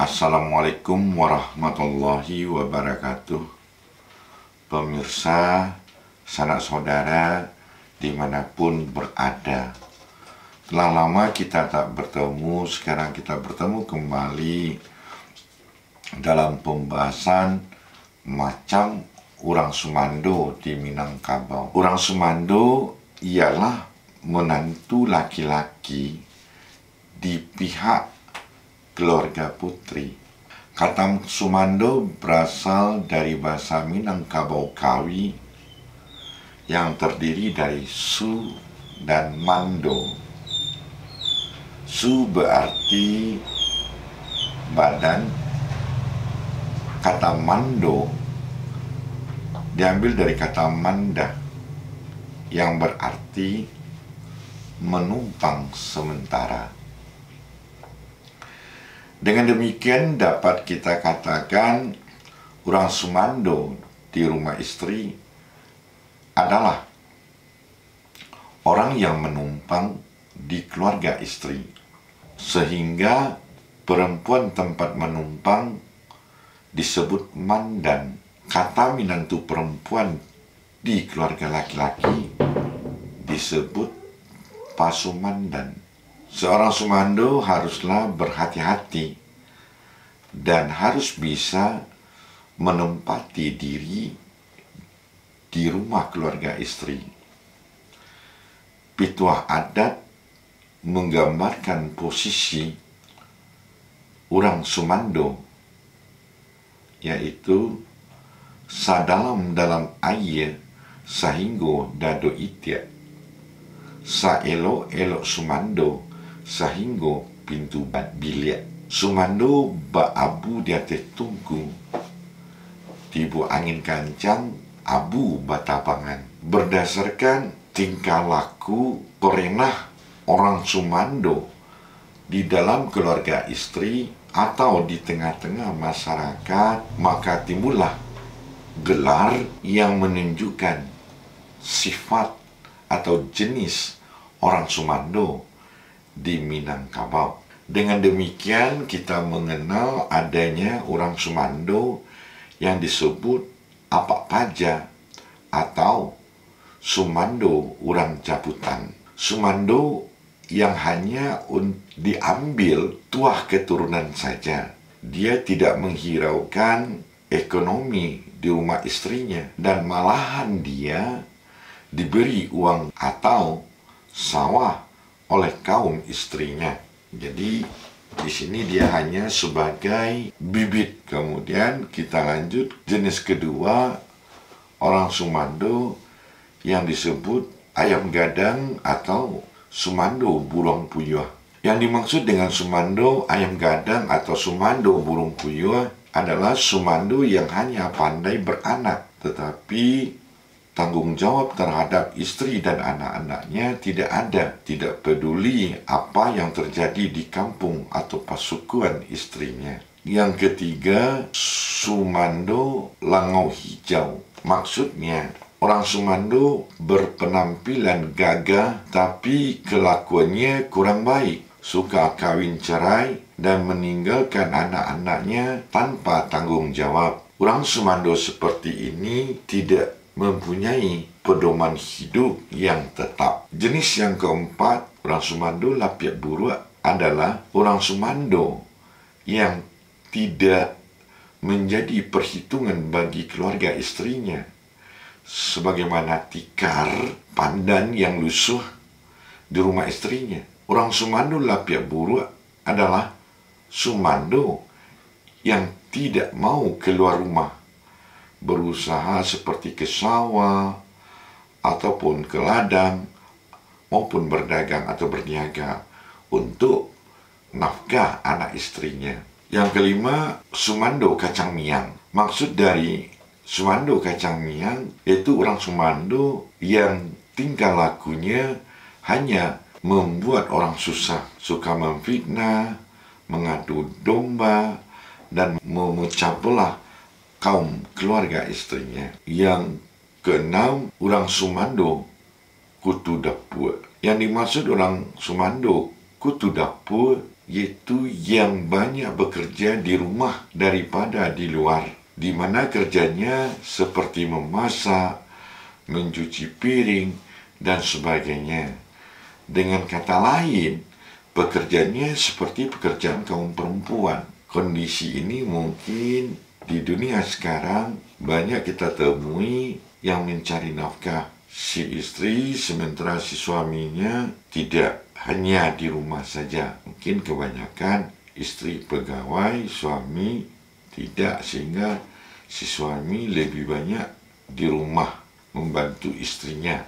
Assalamualaikum warahmatullahi wabarakatuh. Pemirsa, sanak saudara dimanapun berada. Telah lama kita tak bertemu, sekarang kita bertemu kembali dalam pembahasan macam orang Sumando di Minangkabau. Orang Sumando ialah menantu laki-laki di pihak keluarga putri. Kata Sumando berasal dari bahasa Minangkabau Kawi yang terdiri dari Su dan Mando. Su berarti badan, kata Mando diambil dari kata Manda yang berarti menumpang sementara. Dengan demikian dapat kita katakan orang Sumando di rumah istri adalah orang yang menumpang di keluarga istri, sehingga perempuan tempat menumpang disebut mandan. Kata menantu perempuan di keluarga laki-laki disebut pasumandan. Seorang Sumando haruslah berhati-hati dan harus bisa menempati diri di rumah keluarga istri. Pituah adat menggambarkan posisi orang Sumando, yaitu sadalam dalam air sahinggo dado itiak, sa elok-elok Sumando sahinggo pintu bilik. Sumando baabu di atas tungku, tibu angin kancang abu batapangan. Berdasarkan tingkah laku korenah orang Sumando di dalam keluarga istri atau di tengah-tengah masyarakat, maka timbullah gelar yang menunjukkan sifat atau jenis orang Sumando di Minangkabau. Dengan demikian kita mengenal adanya orang Sumando yang disebut Apak Paja atau Sumando orang Caputan. Sumando yang hanya diambil tuah keturunan saja. Dia tidak menghiraukan ekonomi di rumah istrinya, dan malahan dia diberi uang atau sawah oleh kaum istrinya. Jadi di sini dia hanya sebagai bibit. Kemudian kita lanjut jenis kedua orang Sumando yang disebut ayam gadang atau Sumando burung puyuh. Yang dimaksud dengan Sumando ayam gadang atau Sumando burung puyuh adalah Sumando yang hanya pandai beranak, tetapi tanggung jawab terhadap istri dan anak-anaknya tidak ada. Tidak peduli apa yang terjadi di kampung atau pasukan istrinya. Yang ketiga, Sumando langau hijau. Maksudnya, orang Sumando berpenampilan gagah tapi kelakuannya kurang baik. Suka kawin cerai dan meninggalkan anak-anaknya tanpa tanggung jawab. Orang Sumando seperti ini tidak mempunyai pedoman hidup yang tetap. Jenis yang keempat, orang Sumando lapiak buruk adalah orang Sumando yang tidak menjadi perhitungan bagi keluarga istrinya, sebagaimana tikar pandan yang lusuh di rumah istrinya. Orang Sumando lapiak buruk adalah Sumando yang tidak mau keluar rumah, berusaha seperti ke sawah ataupun ke ladang maupun berdagang atau berniaga untuk nafkah anak istrinya. Yang kelima, Sumando kacang miang. Maksud dari Sumando kacang miang yaitu orang Sumando yang tingkah lakunya hanya membuat orang susah, suka memfitnah, mengadu domba, dan memecah belah kaum keluarga istrinya. Yang keenam, orang Sumando kutu dapur. Yang dimaksud orang Sumando kutu dapur yaitu yang banyak bekerja di rumah daripada di luar, di mana kerjanya seperti memasak, mencuci piring, dan sebagainya. Dengan kata lain, pekerjaannya seperti pekerjaan kaum perempuan. Kondisi ini mungkin di dunia sekarang banyak kita temui yang mencari nafkah. Si istri sementara si suaminya tidak hanya di rumah saja. Mungkin kebanyakan istri pegawai, suami tidak, sehingga si suami lebih banyak di rumah membantu istrinya.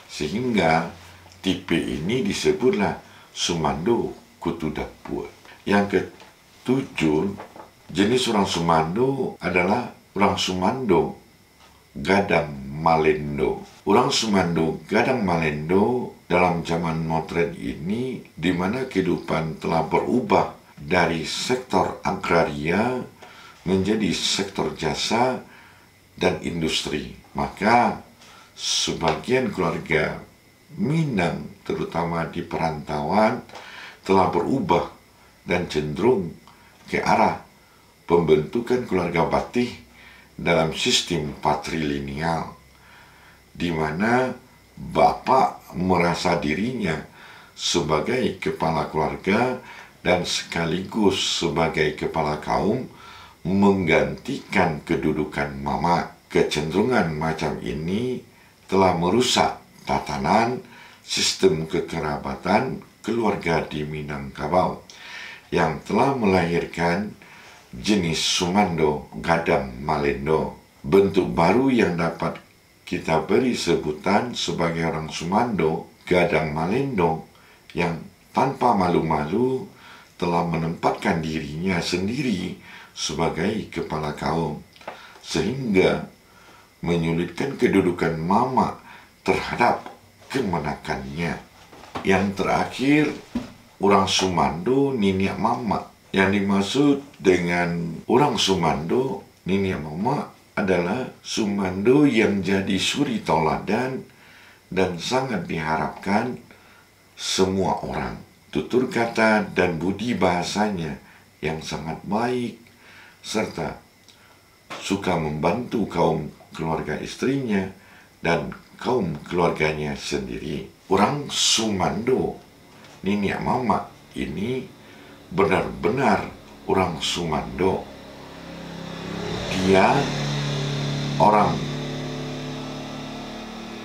Sehingga tipe ini disebutlah sumando kutu dapur. Yang ketujuh, jenis orang sumando adalah orang sumando gadang malendo. Orang sumando gadang malendo dalam zaman modern ini, di mana kehidupan telah berubah dari sektor agraria menjadi sektor jasa dan industri. Maka sebagian keluarga Minang, terutama di perantauan, telah berubah dan cenderung ke arah pembentukan keluarga Batik dalam sistem patrilineal, di mana bapak merasa dirinya sebagai kepala keluarga dan sekaligus sebagai kepala kaum menggantikan kedudukan mama. Kecenderungan macam ini telah merusak tatanan sistem kekerabatan keluarga di Minangkabau yang telah melahirkan jenis sumando gadang malendo. Bentuk baru yang dapat kita beri sebutan sebagai orang sumando gadang malendo yang tanpa malu-malu telah menempatkan dirinya sendiri sebagai kepala kaum, sehingga menyulitkan kedudukan mama terhadap kemenakannya. Yang terakhir, orang sumando niniak mama. Yang dimaksud dengan orang sumando niniak mama adalah sumando yang jadi suri tauladan dan sangat diharapkan semua orang. Tutur kata dan budi bahasanya yang sangat baik, serta suka membantu kaum keluarga istrinya dan kaum keluarganya sendiri. Orang sumando niniak mama ini benar-benar orang sumando. Dia orang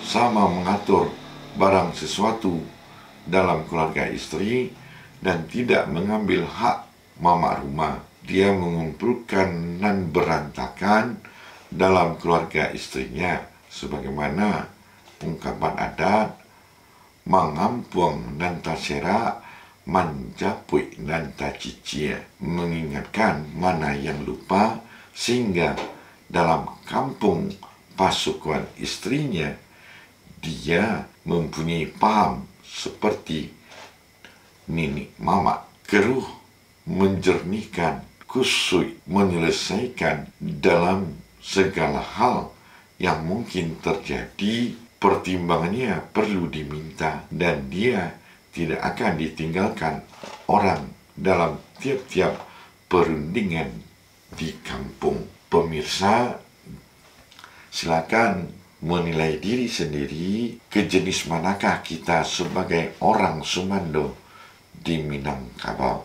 sama mengatur barang sesuatu dalam keluarga istri dan tidak mengambil hak mama rumah. Dia mengumpulkan nan berantakan dalam keluarga istrinya, sebagaimana ungkapan adat mangampuang nan tasera manjapui nan tacicia, mengingatkan mana yang lupa, sehingga dalam kampung pasukan istrinya dia mempunyai paham seperti nini mama, keruh menjernihkan, kusui menyelesaikan dalam segala hal yang mungkin terjadi. Pertimbangannya perlu diminta dan dia tidak akan ditinggalkan orang dalam tiap-tiap perundingan di kampung. Pemirsa, silakan menilai diri sendiri ke jenis manakah kita sebagai orang sumando di Minangkabau.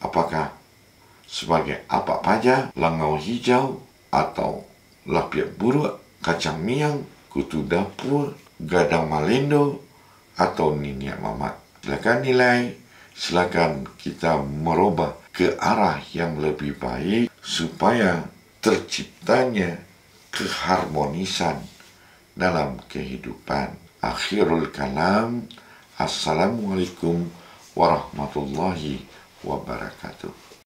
Apakah sebagai apa paja, langau hijau, atau lapiak buruk, kacang miang, kutu dapur, gadang malendo, atau niniak mama. Silakan nilai, silakan kita merubah ke arah yang lebih baik supaya terciptanya keharmonisan dalam kehidupan. Akhirul kalam, assalamualaikum warahmatullahi wabarakatuh.